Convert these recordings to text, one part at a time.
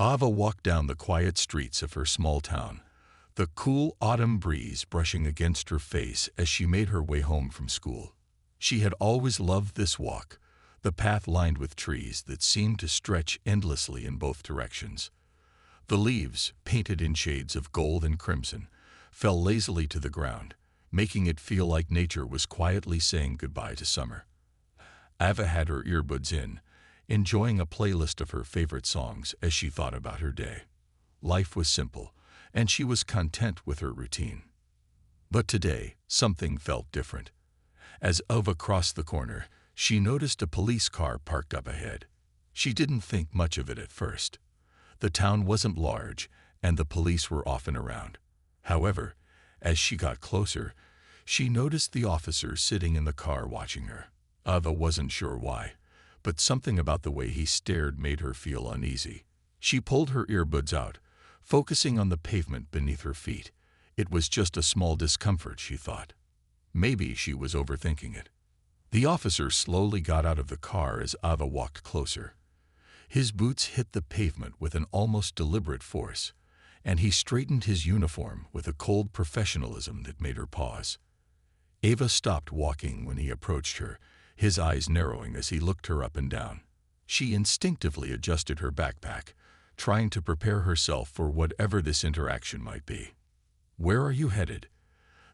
Ava walked down the quiet streets of her small town, the cool autumn breeze brushing against her face as she made her way home from school. She had always loved this walk, the path lined with trees that seemed to stretch endlessly in both directions. The leaves, painted in shades of gold and crimson, fell lazily to the ground, making it feel like nature was quietly saying goodbye to summer. Ava had her earbuds in, enjoying a playlist of her favorite songs as she thought about her day. Life was simple, and she was content with her routine. But today, something felt different. As Ava crossed the corner, she noticed a police car parked up ahead. She didn't think much of it at first. The town wasn't large, and the police were often around. However, as she got closer, she noticed the officer sitting in the car watching her. Ava wasn't sure why, but something about the way he stared made her feel uneasy. She pulled her earbuds out, focusing on the pavement beneath her feet. It was just a small discomfort, she thought. Maybe she was overthinking it. The officer slowly got out of the car as Ava walked closer. His boots hit the pavement with an almost deliberate force, and he straightened his uniform with a cold professionalism that made her pause. Ava stopped walking when he approached her, his eyes narrowing as he looked her up and down. She instinctively adjusted her backpack, trying to prepare herself for whatever this interaction might be. "Where are you headed?"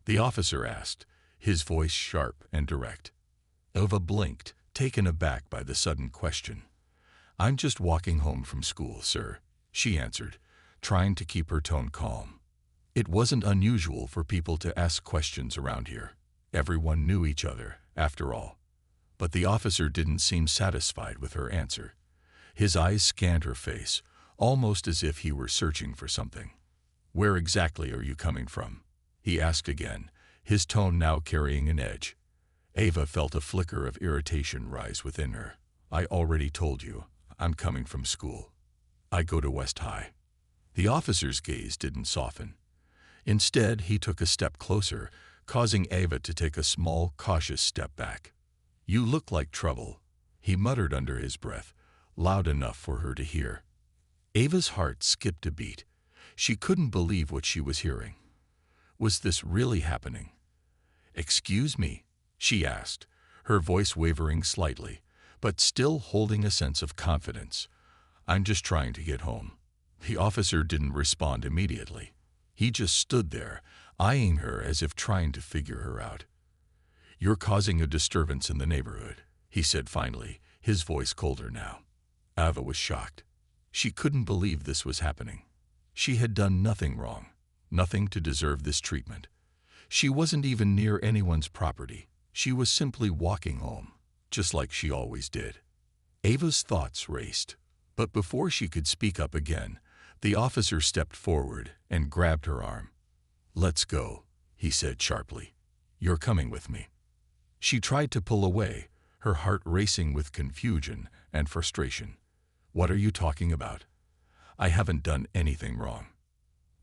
the officer asked, his voice sharp and direct. Ava blinked, taken aback by the sudden question. "I'm just walking home from school, sir," she answered, trying to keep her tone calm. It wasn't unusual for people to ask questions around here. Everyone knew each other, after all. But the officer didn't seem satisfied with her answer. His eyes scanned her face, almost as if he were searching for something. "Where exactly are you coming from?" he asked again, his tone now carrying an edge. Ava felt a flicker of irritation rise within her. "I already told you, I'm coming from school. I go to West High." The officer's gaze didn't soften. Instead, he took a step closer, causing Ava to take a small, cautious step back. "You look like trouble," he muttered under his breath, loud enough for her to hear. Ava's heart skipped a beat. She couldn't believe what she was hearing. Was this really happening? "Excuse me?" she asked, her voice wavering slightly, but still holding a sense of confidence. "I'm just trying to get home." The officer didn't respond immediately. He just stood there, eyeing her as if trying to figure her out. "You're causing a disturbance in the neighborhood," he said finally, his voice colder now. Ava was shocked. She couldn't believe this was happening. She had done nothing wrong, nothing to deserve this treatment. She wasn't even near anyone's property. She was simply walking home, just like she always did. Ava's thoughts raced, but before she could speak up again, the officer stepped forward and grabbed her arm. "Let's go," he said sharply. "You're coming with me." She tried to pull away, her heart racing with confusion and frustration. "What are you talking about? I haven't done anything wrong."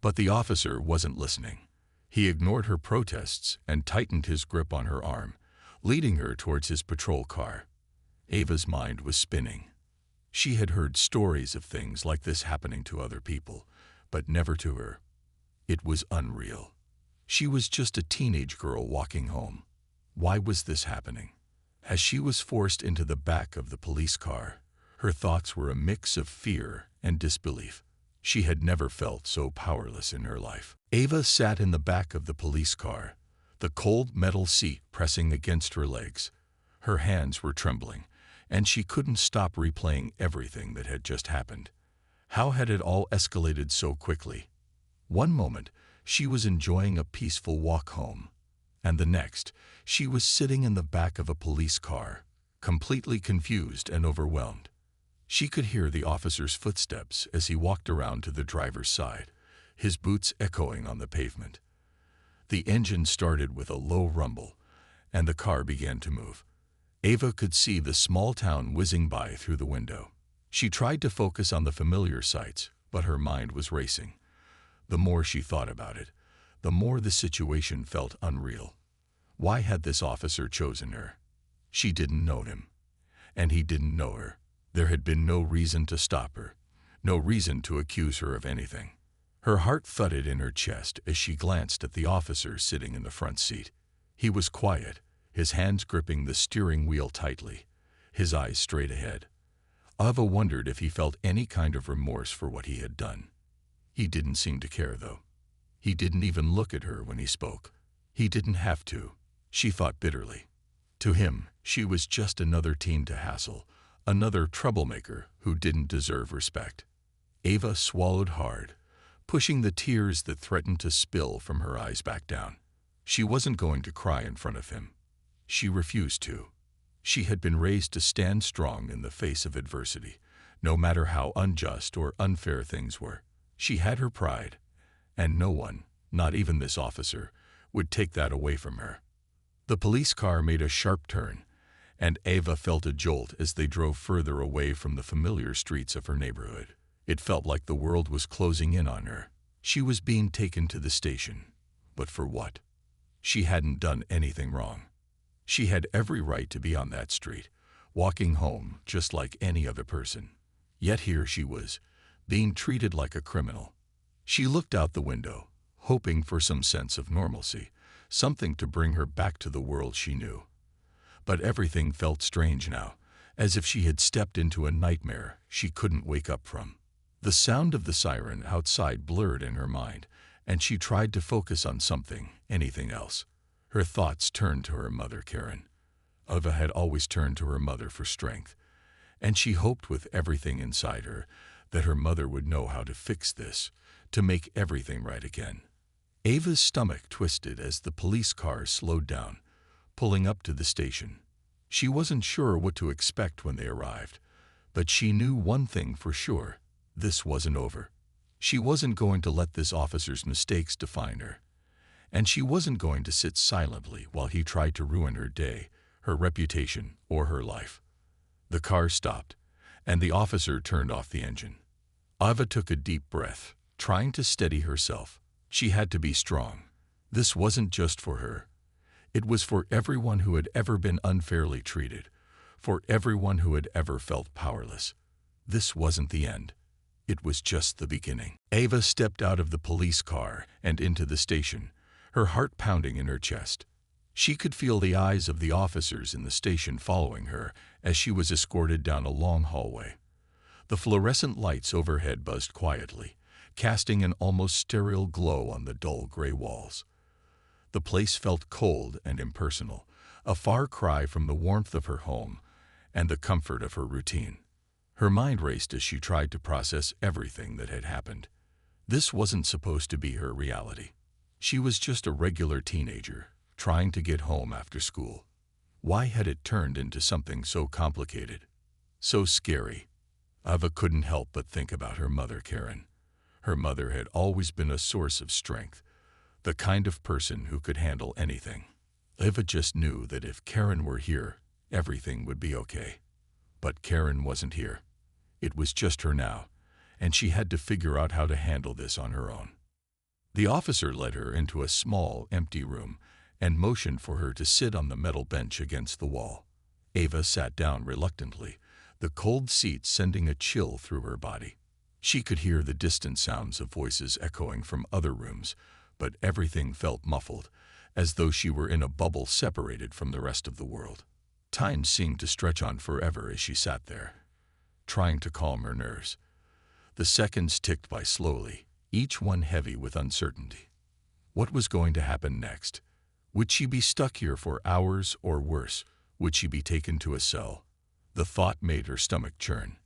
But the officer wasn't listening. He ignored her protests and tightened his grip on her arm, leading her towards his patrol car. Ava's mind was spinning. She had heard stories of things like this happening to other people, but never to her. It was unreal. She was just a teenage girl walking home. Why was this happening? As she was forced into the back of the police car, her thoughts were a mix of fear and disbelief. She had never felt so powerless in her life. Ava sat in the back of the police car, the cold metal seat pressing against her legs. Her hands were trembling, and she couldn't stop replaying everything that had just happened. How had it all escalated so quickly? One moment, she was enjoying a peaceful walk home, and the next, she was sitting in the back of a police car, completely confused and overwhelmed. She could hear the officer's footsteps as he walked around to the driver's side, his boots echoing on the pavement. The engine started with a low rumble, and the car began to move. Ava could see the small town whizzing by through the window. She tried to focus on the familiar sights, but her mind was racing. The more she thought about it, the more the situation felt unreal. Why had this officer chosen her? She didn't know him, and he didn't know her. There had been no reason to stop her, No reason to accuse her of anything. Her heart thudded in her chest as she glanced at the officer sitting in the front seat. He was quiet, his hands gripping the steering wheel tightly, his eyes straight ahead. Ava wondered if he felt any kind of remorse for what he had done. He didn't seem to care, though. He didn't even look at her when he spoke. He didn't have to, she thought bitterly. To him, she was just another teen to hassle, another troublemaker who didn't deserve respect. Ava swallowed hard, pushing the tears that threatened to spill from her eyes back down. She wasn't going to cry in front of him. She refused to. She had been raised to stand strong in the face of adversity, no matter how unjust or unfair things were. She had her pride, and no one, not even this officer, would take that away from her. The police car made a sharp turn, and Ava felt a jolt as they drove further away from the familiar streets of her neighborhood. It felt like the world was closing in on her. She was being taken to the station. But for what? She hadn't done anything wrong. She had every right to be on that street, walking home just like any other person. Yet here she was, being treated like a criminal. She looked out the window, hoping for some sense of normalcy, something to bring her back to the world she knew. But everything felt strange now, as if she had stepped into a nightmare she couldn't wake up from. The sound of the siren outside blurred in her mind, and she tried to focus on something, anything else. Her thoughts turned to her mother, Karen. Ava had always turned to her mother for strength, and she hoped with everything inside her that her mother would know how to fix this, to make everything right again. Ava's stomach twisted as the police car slowed down, pulling up to the station. She wasn't sure what to expect when they arrived, but she knew one thing for sure: this wasn't over. She wasn't going to let this officer's mistakes define her, and she wasn't going to sit silently while he tried to ruin her day, her reputation, or her life. The car stopped, and the officer turned off the engine. Ava took a deep breath, trying to steady herself. She had to be strong. This wasn't just for her. It was for everyone who had ever been unfairly treated, for everyone who had ever felt powerless. This wasn't the end. It was just the beginning. Ava stepped out of the police car and into the station, her heart pounding in her chest. She could feel the eyes of the officers in the station following her as she was escorted down a long hallway. The fluorescent lights overhead buzzed quietly, casting an almost sterile glow on the dull gray walls. The place felt cold and impersonal, a far cry from the warmth of her home and the comfort of her routine. Her mind raced as she tried to process everything that had happened. This wasn't supposed to be her reality. She was just a regular teenager, trying to get home after school. Why had it turned into something so complicated, so scary? Ava couldn't help but think about her mother, Karen. Her mother had always been a source of strength, the kind of person who could handle anything. Ava just knew that if Karen were here, everything would be okay. But Karen wasn't here. It was just her now, and she had to figure out how to handle this on her own. The officer led her into a small, empty room and motioned for her to sit on the metal bench against the wall. Ava sat down reluctantly, the cold seat sending a chill through her body. She could hear the distant sounds of voices echoing from other rooms, but everything felt muffled, as though she were in a bubble separated from the rest of the world. Time seemed to stretch on forever as she sat there, trying to calm her nerves. The seconds ticked by slowly, each one heavy with uncertainty. What was going to happen next? Would she be stuck here for hours, or worse, would she be taken to a cell? The thought made her stomach churn.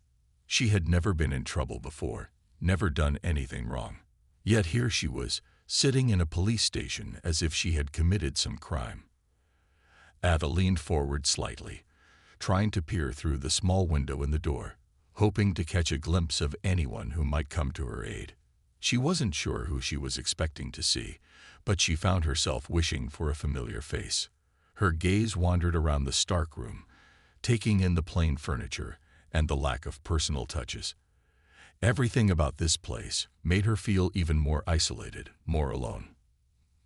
She had never been in trouble before, never done anything wrong. Yet here she was, sitting in a police station as if she had committed some crime. Ava leaned forward slightly, trying to peer through the small window in the door, hoping to catch a glimpse of anyone who might come to her aid. She wasn't sure who she was expecting to see, but she found herself wishing for a familiar face. Her gaze wandered around the stark room, taking in the plain furniture and the lack of personal touches. Everything about this place made her feel even more isolated, more alone.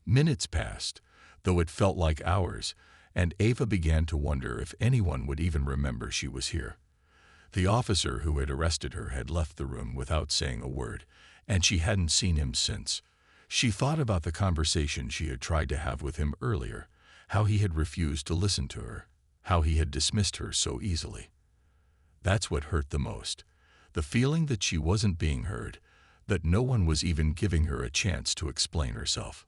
Minutes passed, though it felt like hours, and Ava began to wonder if anyone would even remember she was here. The officer who had arrested her had left the room without saying a word, and she hadn't seen him since. She thought about the conversation she had tried to have with him earlier, how he had refused to listen to her, how he had dismissed her so easily. That's what hurt the most. The feeling that she wasn't being heard, that no one was even giving her a chance to explain herself.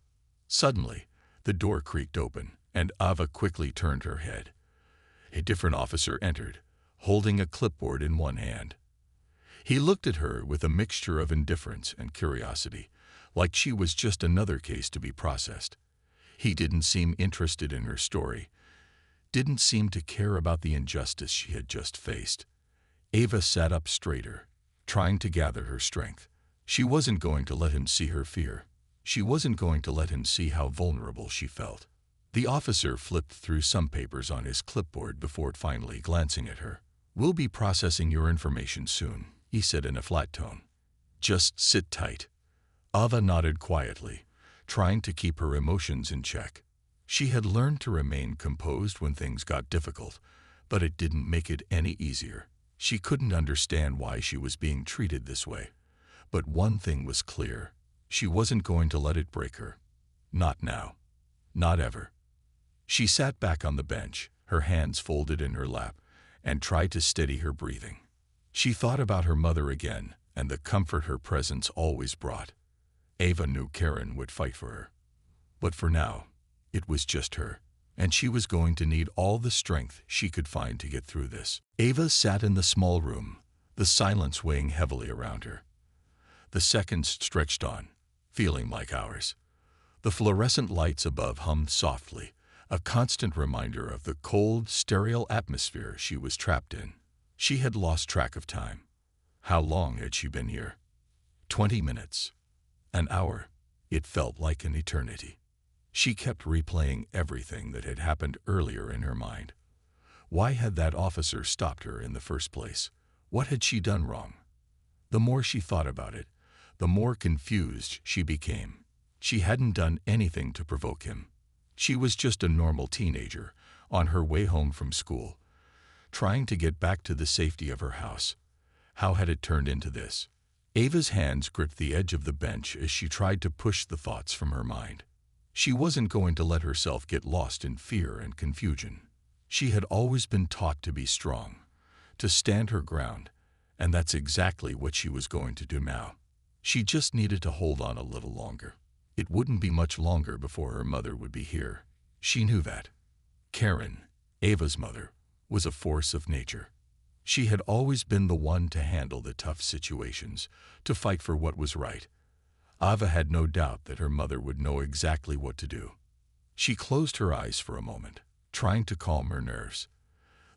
Suddenly, the door creaked open, and Ava quickly turned her head. A different officer entered, holding a clipboard in one hand. He looked at her with a mixture of indifference and curiosity, like she was just another case to be processed. He didn't seem interested in her story, didn't seem to care about the injustice she had just faced. Ava sat up straighter, trying to gather her strength. She wasn't going to let him see her fear. She wasn't going to let him see how vulnerable she felt. The officer flipped through some papers on his clipboard before finally glancing at her. "We'll be processing your information soon," he said in a flat tone. "Just sit tight." Ava nodded quietly, trying to keep her emotions in check. She had learned to remain composed when things got difficult, but it didn't make it any easier. She couldn't understand why she was being treated this way. But one thing was clear. She wasn't going to let it break her. Not now. Not ever. She sat back on the bench, her hands folded in her lap, and tried to steady her breathing. She thought about her mother again and the comfort her presence always brought. Ava knew Karen would fight for her. But for now, it was just her, and she was going to need all the strength she could find to get through this. Ava sat in the small room, the silence weighing heavily around her. The seconds stretched on, feeling like hours. The fluorescent lights above hummed softly, a constant reminder of the cold, sterile atmosphere she was trapped in. She had lost track of time. How long had she been here? 20 minutes. An hour. It felt like an eternity. She kept replaying everything that had happened earlier in her mind. Why had that officer stopped her in the first place? What had she done wrong? The more she thought about it, the more confused she became. She hadn't done anything to provoke him. She was just a normal teenager, on her way home from school, trying to get back to the safety of her house. How had it turned into this? Ava's hands gripped the edge of the bench as she tried to push the thoughts from her mind. She wasn't going to let herself get lost in fear and confusion. She had always been taught to be strong, to stand her ground, and that's exactly what she was going to do now. She just needed to hold on a little longer. It wouldn't be much longer before her mother would be here. She knew that. Karen, Ava's mother, was a force of nature. She had always been the one to handle the tough situations, to fight for what was right. Ava had no doubt that her mother would know exactly what to do. She closed her eyes for a moment, trying to calm her nerves.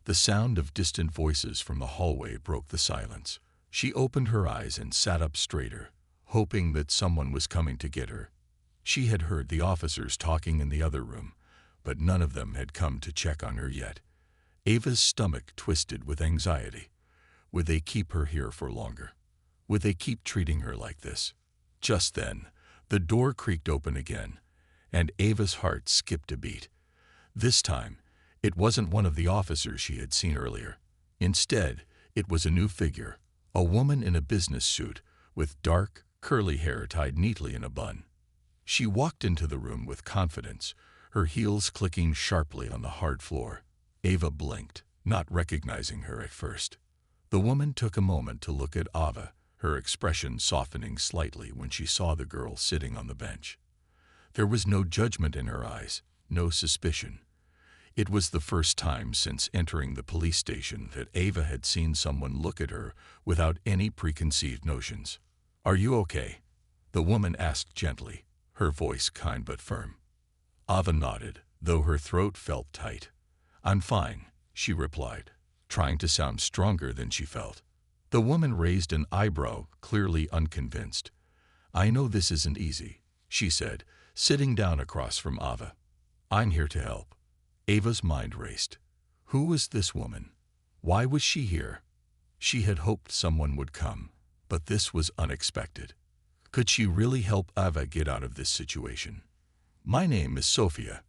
The sound of distant voices from the hallway broke the silence. She opened her eyes and sat up straighter, hoping that someone was coming to get her. She had heard the officers talking in the other room, but none of them had come to check on her yet. Ava's stomach twisted with anxiety. Would they keep her here for longer? Would they keep treating her like this? Just then, the door creaked open again, and Ava's heart skipped a beat. This time, it wasn't one of the officers she had seen earlier. Instead, it was a new figure, a woman in a business suit, with dark, curly hair tied neatly in a bun. She walked into the room with confidence, her heels clicking sharply on the hard floor. Ava blinked, not recognizing her at first. The woman took a moment to look at Ava, her expression softening slightly when she saw the girl sitting on the bench. There was no judgment in her eyes, no suspicion. It was the first time since entering the police station that Ava had seen someone look at her without any preconceived notions. "Are you okay?" the woman asked gently, her voice kind but firm. Ava nodded, though her throat felt tight. "I'm fine," she replied, trying to sound stronger than she felt. The woman raised an eyebrow, clearly unconvinced. "I know this isn't easy," she said, sitting down across from Ava. "I'm here to help." Ava's mind raced. Who was this woman? Why was she here? She had hoped someone would come, but this was unexpected. Could she really help Ava get out of this situation? "My name is Sophia,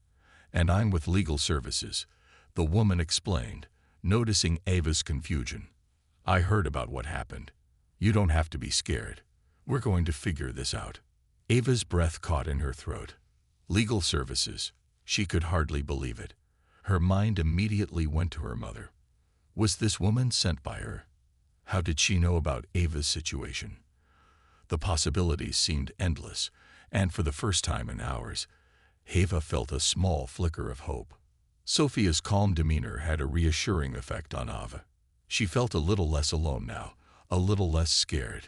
and I'm with legal services," the woman explained, noticing Ava's confusion. I heard about what happened. You don't have to be scared. We're going to figure this out. Ava's breath caught in her throat. Legal services. She could hardly believe it. Her mind immediately went to her mother. Was this woman sent by her? How did she know about Ava's situation? The possibilities seemed endless, and for the first time in hours, Ava felt a small flicker of hope. Sophia's calm demeanor had a reassuring effect on Ava. She felt a little less alone now, a little less scared.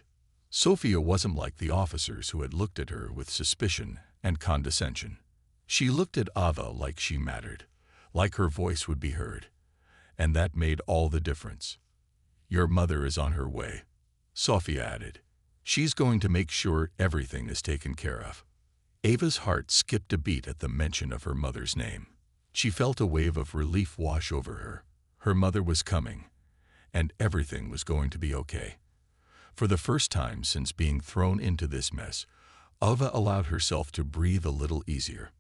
Sophia wasn't like the officers who had looked at her with suspicion and condescension. She looked at Ava like she mattered, like her voice would be heard, and that made all the difference. Your mother is on her way, Sophia added. She's going to make sure everything is taken care of. Ava's heart skipped a beat at the mention of her mother's name. She felt a wave of relief wash over her. Her mother was coming, and everything was going to be okay. For the first time since being thrown into this mess, Ava allowed herself to breathe a little easier.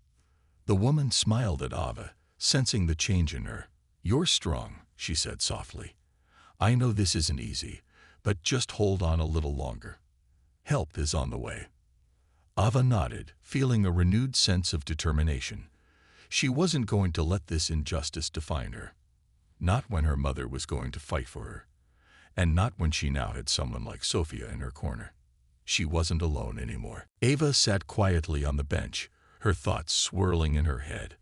The woman smiled at Ava, sensing the change in her. You're strong, she said softly. I know this isn't easy, but just hold on a little longer. Help is on the way. Ava nodded, feeling a renewed sense of determination. She wasn't going to let this injustice define her. Not when her mother was going to fight for her, and not when she now had someone like Sophia in her corner. She wasn't alone anymore. Ava sat quietly on the bench, her thoughts swirling in her head.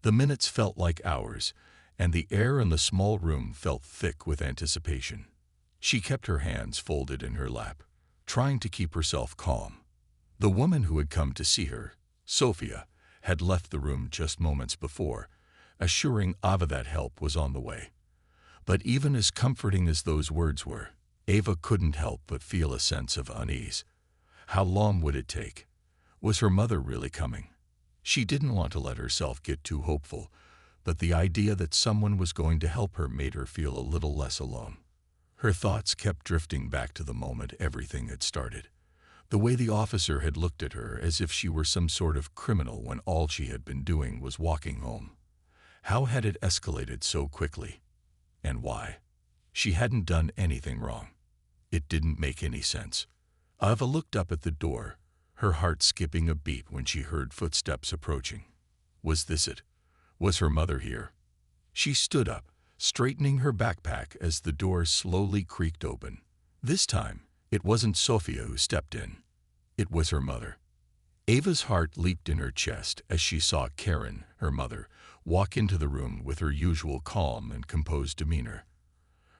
The minutes felt like hours, and the air in the small room felt thick with anticipation. She kept her hands folded in her lap, trying to keep herself calm. The woman who had come to see her, Sophia, had left the room just moments before, assuring Ava that help was on the way. But even as comforting as those words were, Ava couldn't help but feel a sense of unease. How long would it take? Was her mother really coming? She didn't want to let herself get too hopeful, but the idea that someone was going to help her made her feel a little less alone. Her thoughts kept drifting back to the moment everything had started. The way the officer had looked at her as if she were some sort of criminal when all she had been doing was walking home. How had it escalated so quickly? And why? She hadn't done anything wrong. It didn't make any sense. Ava looked up at the door, her heart skipping a beat when she heard footsteps approaching. Was this it? Was her mother here? She stood up, straightening her backpack as the door slowly creaked open. This time, it wasn't Sophia who stepped in. It was her mother. Ava's heart leaped in her chest as she saw Karen, her mother, walk into the room with her usual calm and composed demeanor.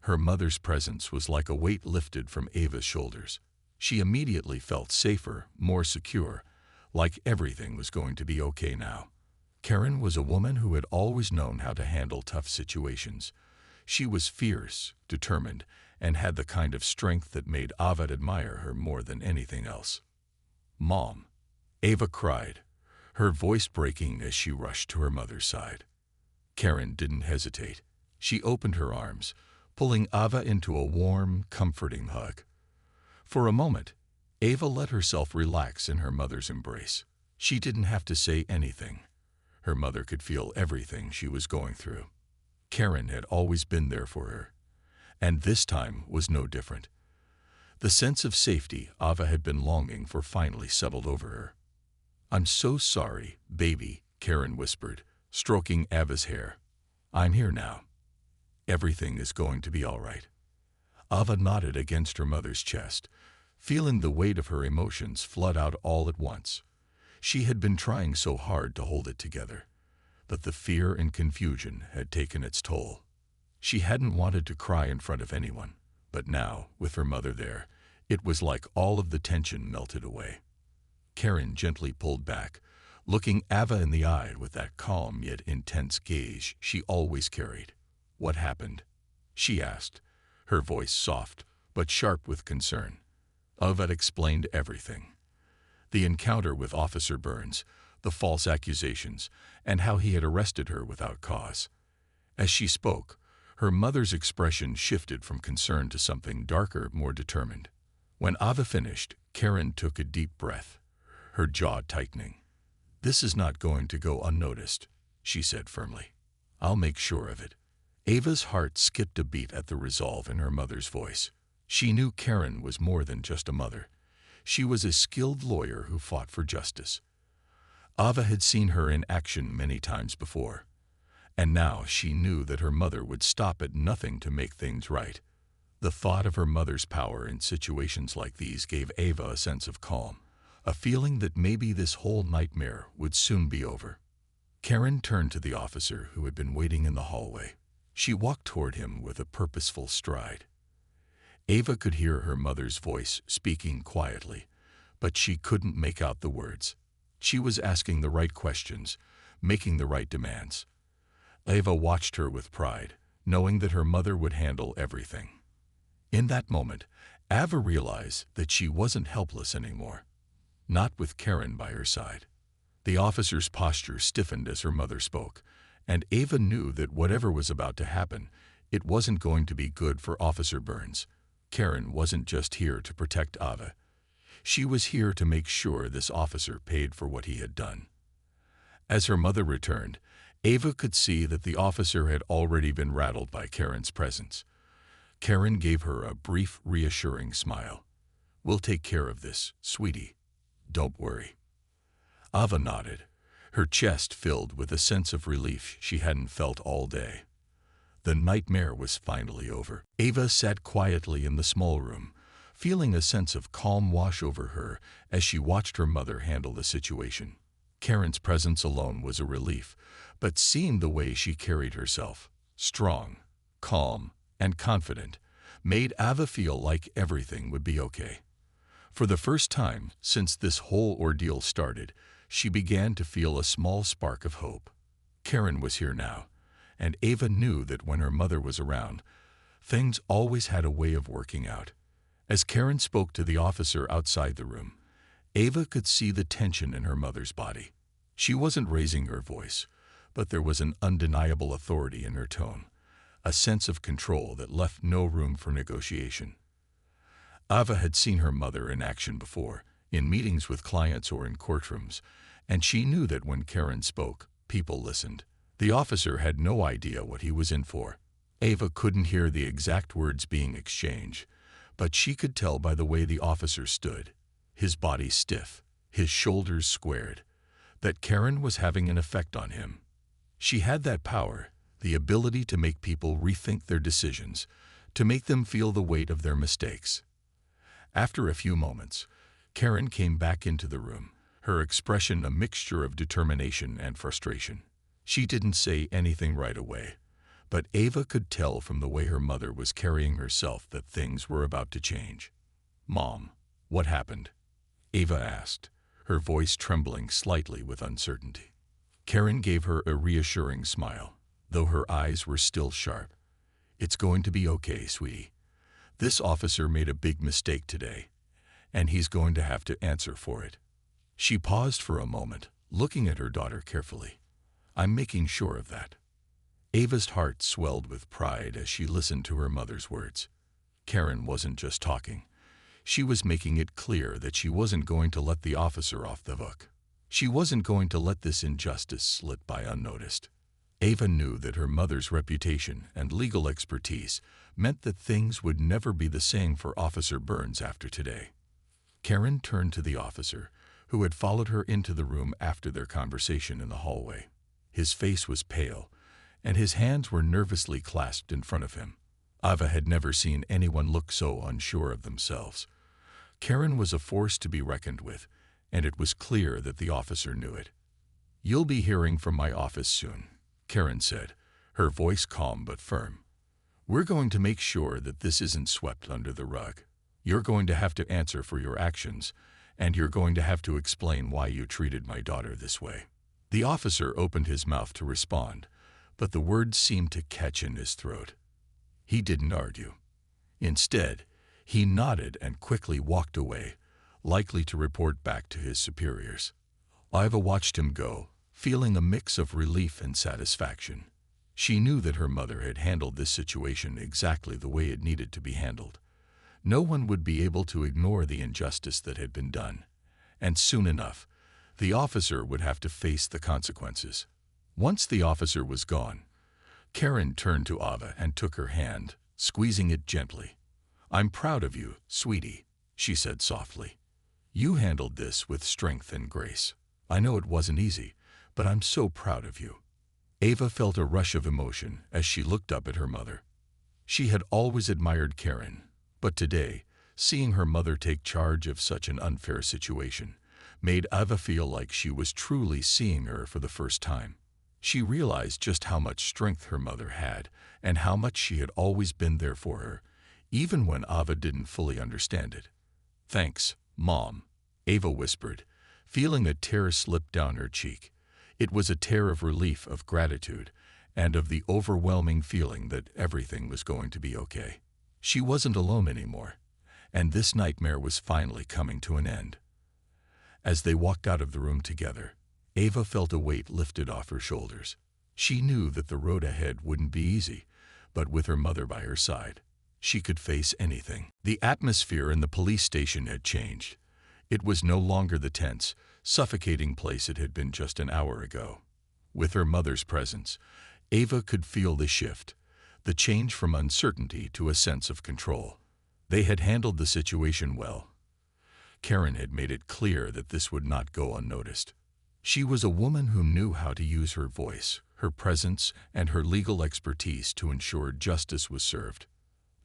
Her mother's presence was like a weight lifted from Ava's shoulders. She immediately felt safer, more secure, like everything was going to be okay now. Karen was a woman who had always known how to handle tough situations. She was fierce, determined, and had the kind of strength that made Ava admire her more than anything else. Mom, Ava cried, her voice breaking as she rushed to her mother's side. Karen didn't hesitate. She opened her arms, pulling Ava into a warm, comforting hug. For a moment, Ava let herself relax in her mother's embrace. She didn't have to say anything. Her mother could feel everything she was going through. Karen had always been there for her, and this time was no different. The sense of safety Ava had been longing for finally settled over her. I'm so sorry, baby, Karen whispered, stroking Ava's hair. I'm here now. Everything is going to be all right. Ava nodded against her mother's chest, feeling the weight of her emotions flood out all at once. She had been trying so hard to hold it together, but the fear and confusion had taken its toll. She hadn't wanted to cry in front of anyone, but now, with her mother there, it was like all of the tension melted away. Karen gently pulled back, looking Ava in the eye with that calm yet intense gaze she always carried. What happened? She asked, her voice soft but sharp with concern. Ava explained everything. The encounter with Officer Burns, the false accusations, and how he had arrested her without cause. As she spoke, her mother's expression shifted from concern to something darker, more determined. When Ava finished, Karen took a deep breath, her jaw tightening. This is not going to go unnoticed, she said firmly. I'll make sure of it. Ava's heart skipped a beat at the resolve in her mother's voice. She knew Karen was more than just a mother. She was a skilled lawyer who fought for justice. Ava had seen her in action many times before, and now she knew that her mother would stop at nothing to make things right. The thought of her mother's power in situations like these gave Ava a sense of calm, a feeling that maybe this whole nightmare would soon be over. Karen turned to the officer who had been waiting in the hallway. She walked toward him with a purposeful stride. Ava could hear her mother's voice speaking quietly, but she couldn't make out the words. She was asking the right questions, making the right demands. Ava watched her with pride, knowing that her mother would handle everything. In that moment, Ava realized that she wasn't helpless anymore, not with Karen by her side. The officer's posture stiffened as her mother spoke, and Ava knew that whatever was about to happen, it wasn't going to be good for Officer Burns. Karen wasn't just here to protect Ava. She was here to make sure this officer paid for what he had done. As her mother returned, Ava could see that the officer had already been rattled by Karen's presence. Karen gave her a brief, reassuring smile. "We'll take care of this, sweetie. Don't worry." Ava nodded, her chest filled with a sense of relief she hadn't felt all day. The nightmare was finally over. Ava sat quietly in the small room, feeling a sense of calm wash over her as she watched her mother handle the situation. Karen's presence alone was a relief, but seeing the way she carried herself, strong, calm, and confident, made Ava feel like everything would be okay. For the first time since this whole ordeal started, she began to feel a small spark of hope. Karen was here now, and Ava knew that when her mother was around, things always had a way of working out. As Karen spoke to the officer outside the room, Ava could see the tension in her mother's body. She wasn't raising her voice, but there was an undeniable authority in her tone, a sense of control that left no room for negotiation. Ava had seen her mother in action before, in meetings with clients or in courtrooms, and she knew that when Karen spoke, people listened. The officer had no idea what he was in for. Ava couldn't hear the exact words being exchanged, but she could tell by the way the officer stood, his body stiff, his shoulders squared, that Karen was having an effect on him. She had that power, the ability to make people rethink their decisions, to make them feel the weight of their mistakes. After a few moments, Karen came back into the room, her expression a mixture of determination and frustration. She didn't say anything right away, but Ava could tell from the way her mother was carrying herself that things were about to change. "Mom, what happened?" Ava asked, her voice trembling slightly with uncertainty. Karen gave her a reassuring smile, though her eyes were still sharp. "It's going to be okay, sweetie. This officer made a big mistake today, and he's going to have to answer for it." She paused for a moment, looking at her daughter carefully. "I'm making sure of that." Ava's heart swelled with pride as she listened to her mother's words. Karen wasn't just talking. She was making it clear that she wasn't going to let the officer off the hook. She wasn't going to let this injustice slip by unnoticed. Ava knew that her mother's reputation and legal expertise meant that things would never be the same for Officer Burns after today. Karen turned to the officer, who had followed her into the room after their conversation in the hallway. His face was pale, and his hands were nervously clasped in front of him. Ava had never seen anyone look so unsure of themselves. Karen was a force to be reckoned with, and it was clear that the officer knew it. "You'll be hearing from my office soon," Karen said, her voice calm but firm. "We're going to make sure that this isn't swept under the rug. You're going to have to answer for your actions, and you're going to have to explain why you treated my daughter this way." The officer opened his mouth to respond, but the words seemed to catch in his throat. He didn't argue. Instead, he nodded and quickly walked away, likely to report back to his superiors. Ava watched him go, feeling a mix of relief and satisfaction. She knew that her mother had handled this situation exactly the way it needed to be handled. No one would be able to ignore the injustice that had been done, and soon enough, the officer would have to face the consequences. Once the officer was gone, Karen turned to Ava and took her hand, squeezing it gently. "I'm proud of you, sweetie," she said softly. "You handled this with strength and grace. I know it wasn't easy, but I'm so proud of you." Ava felt a rush of emotion as she looked up at her mother. She had always admired Karen, but today, seeing her mother take charge of such an unfair situation, made Ava feel like she was truly seeing her for the first time. She realized just how much strength her mother had and how much she had always been there for her, even when Ava didn't fully understand it. "Thanks, Mom," Ava whispered, feeling a tear slip down her cheek. It was a tear of relief, of gratitude, and of the overwhelming feeling that everything was going to be okay. She wasn't alone anymore, and this nightmare was finally coming to an end. As they walked out of the room together, Ava felt a weight lifted off her shoulders. She knew that the road ahead wouldn't be easy, but with her mother by her side, she could face anything. The atmosphere in the police station had changed. It was no longer the tense, suffocating place it had been just an hour ago. With her mother's presence, Ava could feel the shift, the change from uncertainty to a sense of control. They had handled the situation well. Karen had made it clear that this would not go unnoticed. She was a woman who knew how to use her voice, her presence, and her legal expertise to ensure justice was served.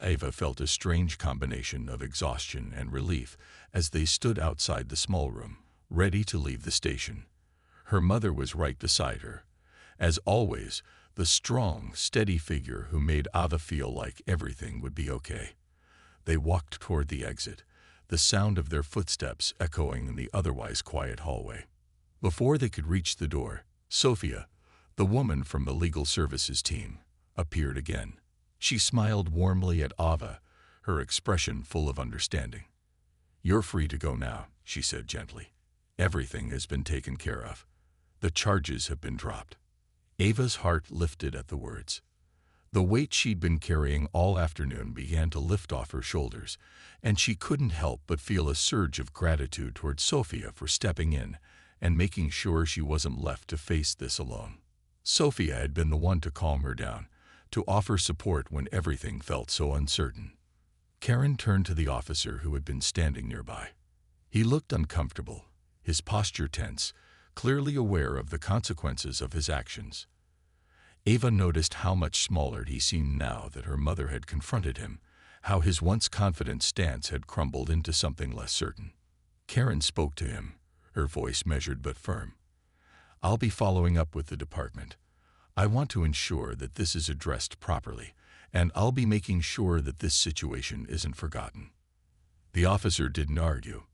Ava felt a strange combination of exhaustion and relief as they stood outside the small room, ready to leave the station. Her mother was right beside her. As always, the strong, steady figure who made Ava feel like everything would be okay. They walked toward the exit, the sound of their footsteps echoing in the otherwise quiet hallway. Before they could reach the door, Sophia, the woman from the legal services team, appeared again. She smiled warmly at Ava, her expression full of understanding. "You're free to go now," she said gently. "Everything has been taken care of. The charges have been dropped." Ava's heart lifted at the words. The weight she'd been carrying all afternoon began to lift off her shoulders, and she couldn't help but feel a surge of gratitude toward Sophia for stepping in and making sure she wasn't left to face this alone. Sophia had been the one to calm her down, to offer support when everything felt so uncertain. Karen turned to the officer who had been standing nearby. He looked uncomfortable, his posture tense, clearly aware of the consequences of his actions. Ava noticed how much smaller he seemed now that her mother had confronted him, how his once confident stance had crumbled into something less certain. Karen spoke to him, her voice measured but firm. "I'll be following up with the department. I want to ensure that this is addressed properly, and I'll be making sure that this situation isn't forgotten." The officer didn't argue.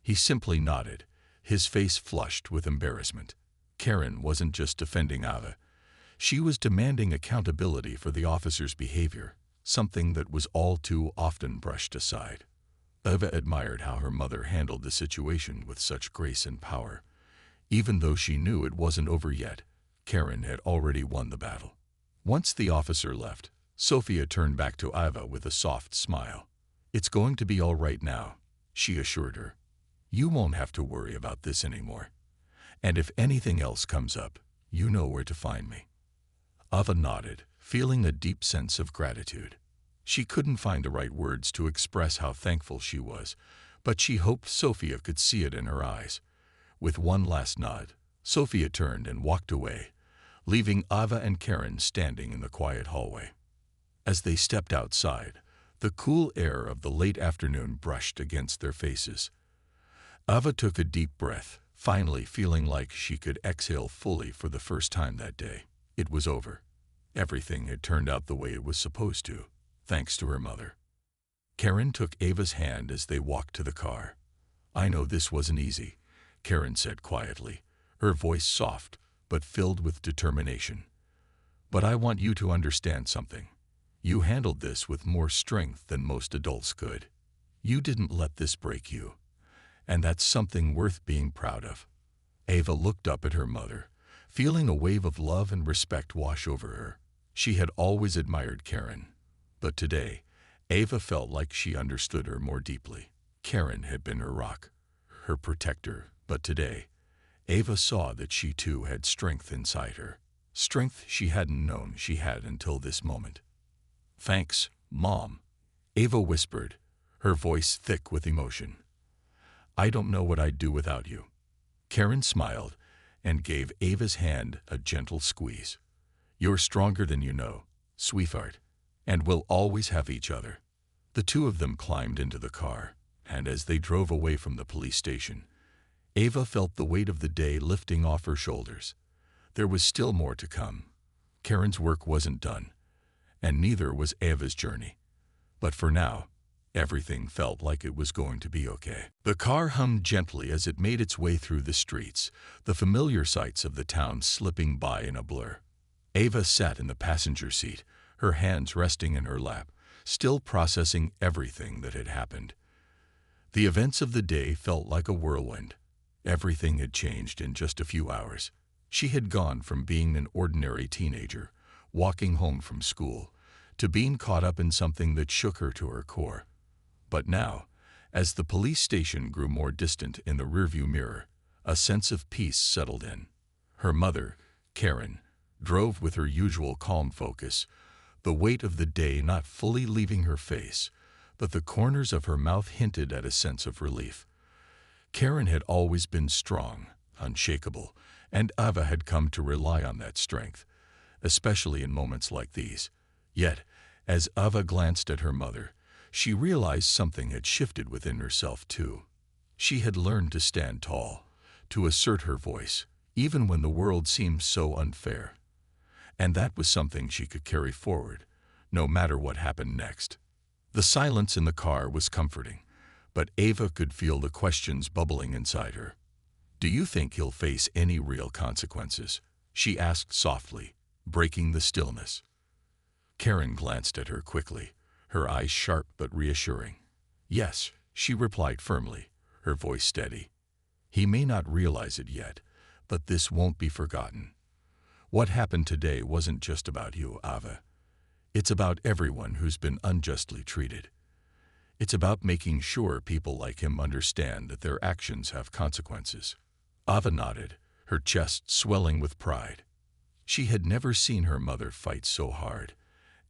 He simply nodded, his face flushed with embarrassment. Karen wasn't just defending Ava. She was demanding accountability for the officer's behavior, something that was all too often brushed aside. Ava admired how her mother handled the situation with such grace and power. Even though she knew it wasn't over yet, Karen had already won the battle. Once the officer left, Sophia turned back to Ava with a soft smile. "It's going to be all right now," she assured her. "You won't have to worry about this anymore. And if anything else comes up, you know where to find me." Ava nodded, feeling a deep sense of gratitude. She couldn't find the right words to express how thankful she was, but she hoped Sophia could see it in her eyes. With one last nod, Sophia turned and walked away, leaving Ava and Karen standing in the quiet hallway. As they stepped outside, the cool air of the late afternoon brushed against their faces. Ava took a deep breath, finally feeling like she could exhale fully for the first time that day. It was over. Everything had turned out the way it was supposed to, thanks to her mother. Karen took Ava's hand as they walked to the car. "I know this wasn't easy," Karen said quietly, her voice soft but filled with determination. "But I want you to understand something. You handled this with more strength than most adults could. You didn't let this break you, and that's something worth being proud of." Ava looked up at her mother, feeling a wave of love and respect wash over her. She had always admired Karen, but today, Ava felt like she understood her more deeply. Karen had been her rock, her protector, but today, Ava saw that she too had strength inside her, strength she hadn't known she had until this moment. "Thanks, Mom," Ava whispered, her voice thick with emotion. "I don't know what I'd do without you." Karen smiled and gave Ava's hand a gentle squeeze. "You're stronger than you know, sweetheart, and we'll always have each other." The two of them climbed into the car, and as they drove away from the police station, Ava felt the weight of the day lifting off her shoulders. There was still more to come. Karen's work wasn't done, and neither was Ava's journey. But for now, everything felt like it was going to be okay. The car hummed gently as it made its way through the streets, the familiar sights of the town slipping by in a blur. Ava sat in the passenger seat, her hands resting in her lap, still processing everything that had happened. The events of the day felt like a whirlwind. Everything had changed in just a few hours. She had gone from being an ordinary teenager, walking home from school, to being caught up in something that shook her to her core. But now, as the police station grew more distant in the rearview mirror, a sense of peace settled in. Her mother, Karen, drove with her usual calm focus, the weight of the day not fully leaving her face, but the corners of her mouth hinted at a sense of relief. Karen had always been strong, unshakable, and Ava had come to rely on that strength, especially in moments like these. Yet, as Ava glanced at her mother, she realized something had shifted within herself too. She had learned to stand tall, to assert her voice, even when the world seemed so unfair. And that was something she could carry forward, no matter what happened next. The silence in the car was comforting, but Ava could feel the questions bubbling inside her. "Do you think he'll face any real consequences?" she asked softly, breaking the stillness. Karen glanced at her quickly, her eyes sharp but reassuring. "Yes," she replied firmly, her voice steady. "He may not realize it yet, but this won't be forgotten. What happened today wasn't just about you, Ava. It's about everyone who's been unjustly treated. It's about making sure people like him understand that their actions have consequences." Ava nodded, her chest swelling with pride. She had never seen her mother fight so hard,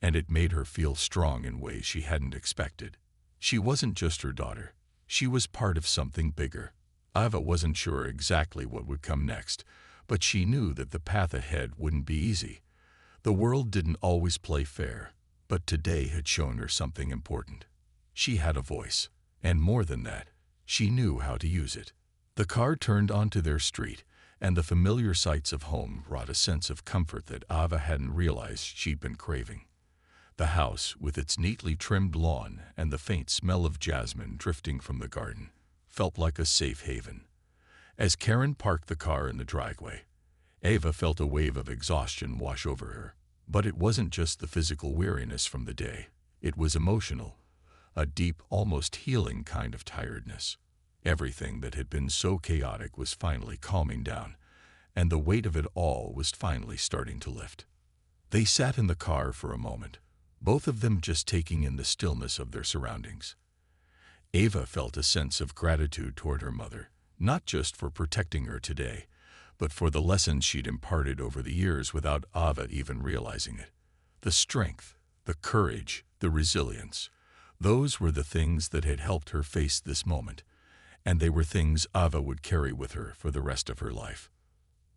and it made her feel strong in ways she hadn't expected. She wasn't just her daughter. She was part of something bigger. Ava wasn't sure exactly what would come next, but she knew that the path ahead wouldn't be easy. The world didn't always play fair, but today had shown her something important. She had a voice, and more than that, she knew how to use it. The car turned onto their street, and the familiar sights of home brought a sense of comfort that Ava hadn't realized she'd been craving. The house, with its neatly trimmed lawn and the faint smell of jasmine drifting from the garden, felt like a safe haven. As Karen parked the car in the driveway, Ava felt a wave of exhaustion wash over her. But it wasn't just the physical weariness from the day. It was emotional, a deep, almost healing kind of tiredness. Everything that had been so chaotic was finally calming down, and the weight of it all was finally starting to lift. They sat in the car for a moment, both of them just taking in the stillness of their surroundings. Ava felt a sense of gratitude toward her mother, not just for protecting her today, but for the lessons she'd imparted over the years without Ava even realizing it. The strength, the courage, the resilience, those were the things that had helped her face this moment, and they were things Ava would carry with her for the rest of her life.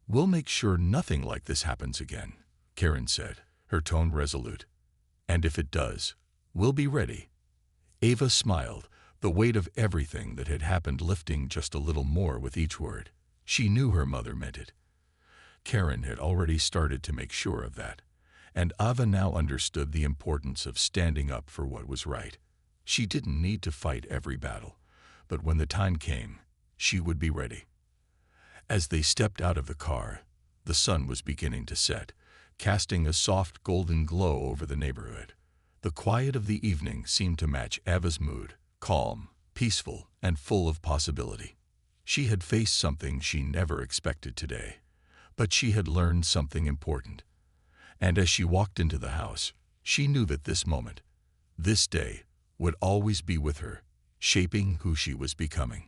"We'll make sure nothing like this happens again," Karen said, her tone resolute. "And if it does, we'll be ready." Ava smiled, the weight of everything that had happened lifting just a little more with each word. She knew her mother meant it. Karen had already started to make sure of that, and Ava now understood the importance of standing up for what was right. She didn't need to fight every battle, but when the time came, she would be ready. As they stepped out of the car, the sun was beginning to set, casting a soft golden glow over the neighborhood. The quiet of the evening seemed to match Ava's mood, calm, peaceful, and full of possibility. She had faced something she never expected today, but she had learned something important. And as she walked into the house, she knew that this moment, this day, would always be with her, shaping who she was becoming.